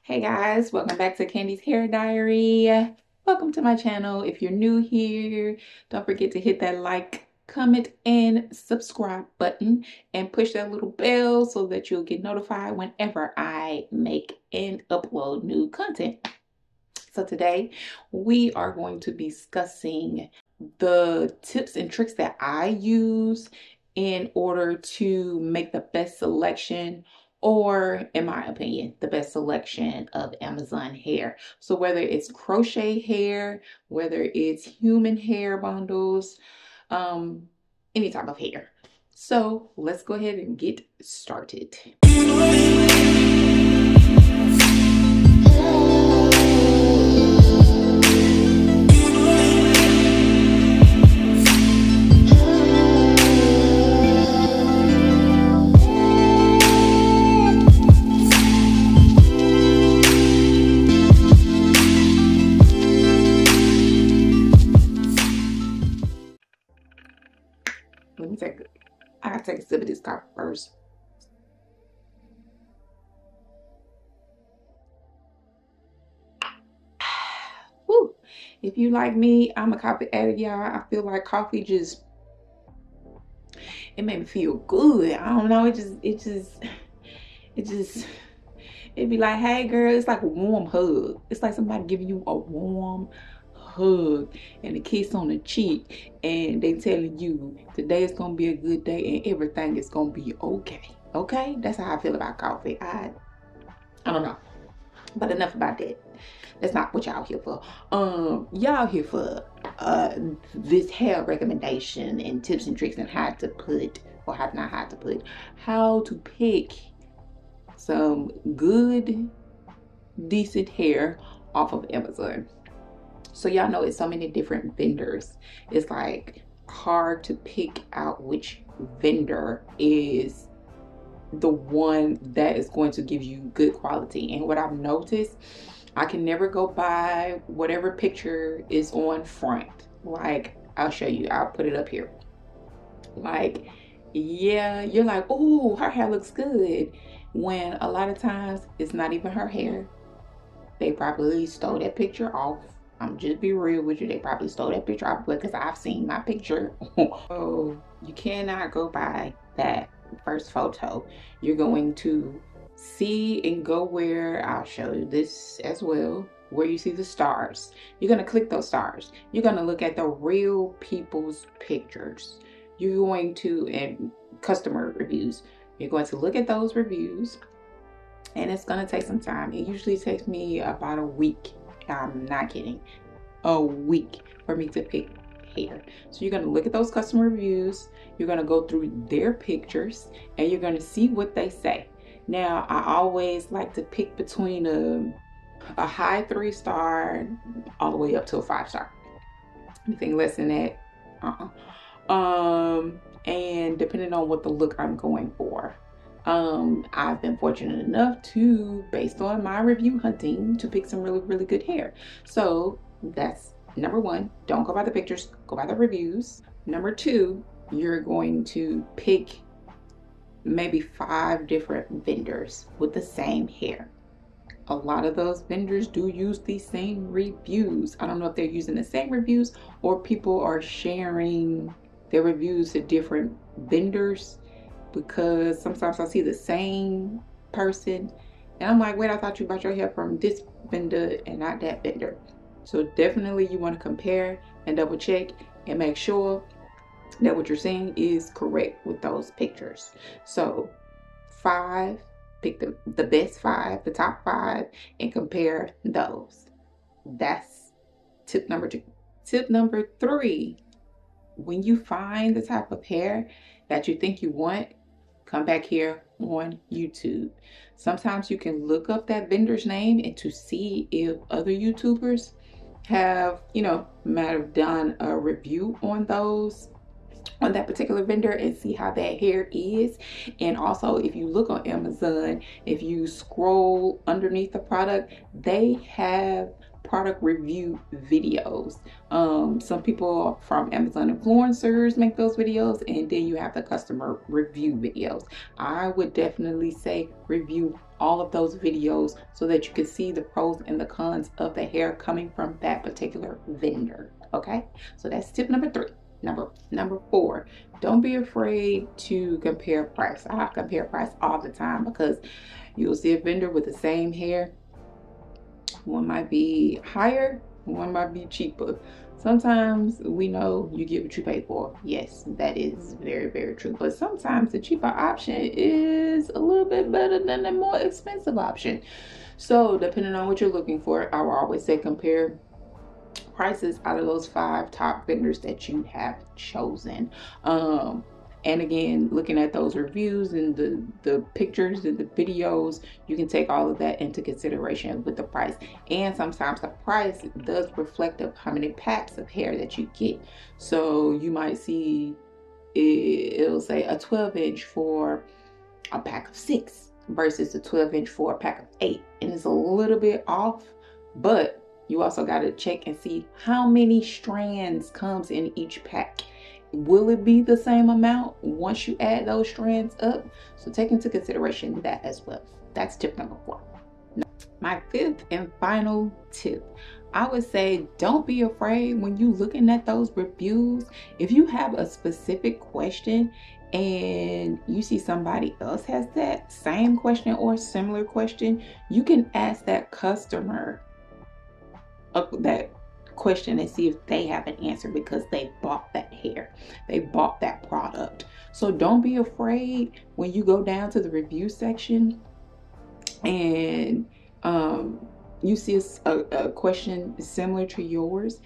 Hey guys, welcome back to Candy's Hair Diary. Welcome to my channel. If you're new here, don't forget to hit that like, comment, and subscribe button and push that little bell so that you'll get notified whenever I make and upload new content. So today we are going to be discussing the tips and tricks that I use in order to make the best selection, or in my opinion, the best selection of Amazon hair. So whether it's crochet hair, whether it's human hair bundles, any type of hair. So let's go ahead and get started. I gotta take a sip of this coffee first. Whew. If you like me, I'm a coffee addict, y'all. I feel like coffee it made me feel good. I don't know, it'd be like, hey girl, it's like a warm hug. It's like somebody giving you a warm hug and a kiss on the cheek, and they telling you today is gonna be a good day and everything is gonna be okay. Okay, that's how I feel about coffee. I don't know, but enough about that. That's not what y'all here for. Y'all here for this hair recommendation and tips and tricks and how to pick some good, decent hair off of Amazon. So y'all know it's so many different vendors. It's like hard to pick out which vendor is the one that is going to give you good quality. And what I've noticed, I can never go by whatever picture is on front. Like, I'll show you, I'll put it up here. Like, yeah, you're like, oh, her hair looks good, when a lot of times it's not even her hair. They probably stole that picture off. I'm just be real with you, they probably stole that picture off because I've seen my picture. Oh, you cannot go by that first photo. You're going to see and go where, I'll show you this as well, where you see the stars. You're going to click those stars. You're going to look at the real people's pictures. You're going to, and customer reviews, you're going to look at those reviews, and it's going to take some time. It usually takes me about a week. I'm not kidding, a week for me to pick hair. So you're going to look at those customer reviews, you're going to go through their pictures, and you're going to see what they say. Now, I always like to pick between a high 3-star all the way up to a 5-star. Anything less than that, and depending on what the look I'm going for. I've been fortunate enough to, based on my review hunting, to pick some really, really good hair. So that's number one. Don't go by the pictures, go by the reviews. Number two, you're going to pick maybe 5 different vendors with the same hair. A lot of those vendors do use the same reviews. I don't know if they're using the same reviews or people are sharing their reviews to different vendors, because sometimes I see the same person and I'm like, wait, I thought you bought your hair from this vendor and not that vendor. So definitely you want to compare and double check and make sure that what you're seeing is correct with those pictures. So 5, pick the best 5, the top 5, and compare those. That's tip number 2. Tip number 3, when you find the type of hair that you think you want, come back here on YouTube. Sometimes you can look up that vendor's name and to see if other YouTubers have, might have done a review on those on that particular vendor and see how that hair is. And also, if you look on Amazon, if you scroll underneath the product, they have product review videos. Some people from Amazon influencers make those videos, and then you have the customer review videos. I would definitely say review all of those videos so that you can see the pros and the cons of the hair coming from that particular vendor. Okay, so that's tip number 3. Number 4, don't be afraid to compare price. I compare price all the time because you'll see a vendor with the same hair. One might be higher, one might be cheaper. Sometimes we know you get what you pay for. Yes, that is very, very true. But sometimes the cheaper option is a little bit better than the more expensive option. So depending on what you're looking for, I will always say compare prices out of those 5 top vendors that you have chosen. And again, looking at those reviews and the pictures and the videos, you can take all of that into consideration with the price. And sometimes the price does reflect of how many packs of hair that you get. So you might see it'll say a 12-inch for a pack of 6 versus a 12-inch for a pack of 8, and it's a little bit off, but you also got to check and see how many strands comes in each pack. Will it be the same amount once you add those strands up? So take into consideration that as well. That's tip number 4. My 5th and final tip, I would say don't be afraid when you looking at those reviews. If you have a specific question and you see somebody else has that same question or similar question, you can ask that customer that question and see if they have an answer, because they bought that hair, they bought that product. So don't be afraid when you go down to the review section and you see a question similar to yours.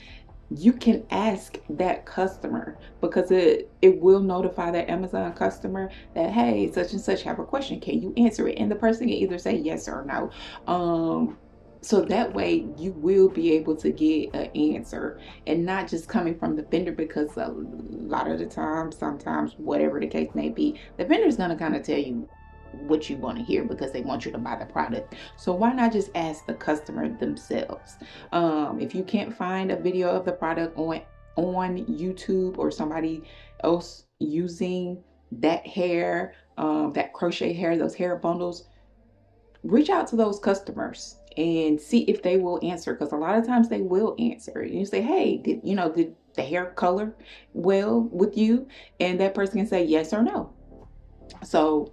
You can ask that customer, because it will notify that Amazon customer that, hey, such and such have a question, can you answer it? And the person can either say yes or no. So that way you will be able to get an answer, and not just coming from the vendor, because a lot of the time, sometimes, whatever the case may be, the vendor is going to kind of tell you what you want to hear because they want you to buy the product. So why not just ask the customer themselves? If you can't find a video of the product on YouTube, or somebody else using that hair, that crochet hair, those hair bundles, reach out to those customers and see if they will answer, because a lot of times they will answer. You say, hey, did the hair color well with you? And that person can say yes or no. So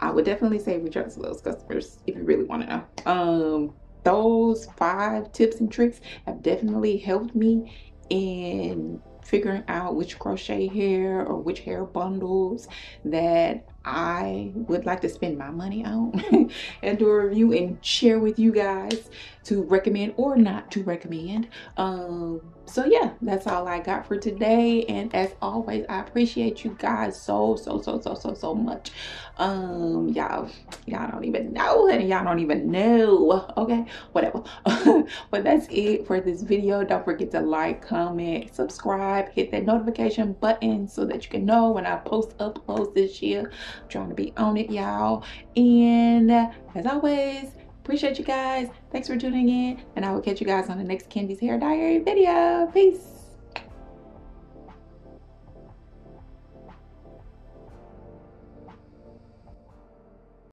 I would definitely say reach out to those customers if you really want to know. Those 5 tips and tricks have definitely helped me in figuring out which crochet hair or which hair bundles that I would like to spend my money on and do a review and share with you guys to recommend or not to recommend. So yeah, that's all I got for today. And as always, I appreciate you guys so much. Y'all don't even know, and y'all don't even know. Okay, whatever. But that's it for this video. Don't forget to like, comment, subscribe, hit that notification button so that you can know when I post uploads this year. I'm trying to be on it, y'all. And as always, appreciate you guys. Thanks for tuning in, and I will catch you guys on the next Candy's Hair Diary video. Peace.